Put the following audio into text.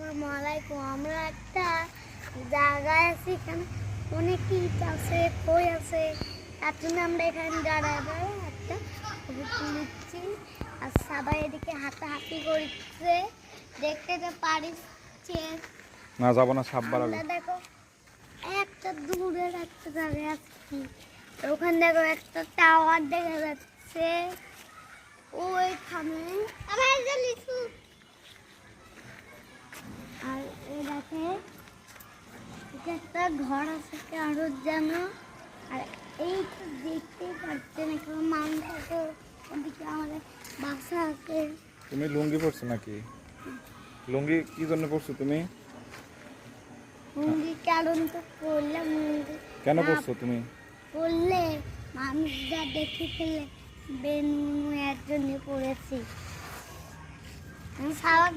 আসসালামু আলাইকুম। আমরা একটা জায়গায় আছি, এখানে অনেক ইট আছে, কই আছে, তার জন্য আমরা এখানে দাঁড়ায় একটা ছবি তুলছি। আর সবাই এদিকে হাতাহাতি করছে, দেখতে তো পারিছে না, যাবো না, সাপ বাড়াবে। দেখো একটা দূরের একটা জায়গায় আছি, ওখানে দেখো একটা টাওয়ার দেখা যাচ্ছে ওইখানে। আর এই দেখে একটা ঘর আছে কারোর যেন, আর এই তো দেখতেই পাচ্ছেন এখানে মানুষ আছে, ওদিকে আমাদের বাসা আছে। তুমি লুঙ্গি পরছো নাকি? লুঙ্গি কি জন্য পরছো তুমি? মুঙ্গি কারণ তো পড়লাম, মুঙ্গি কেন পরছো তুমি? পড়লে মানুষ যা দেখে ফেলে বেন, এর জন্য পড়েছি আমি সারা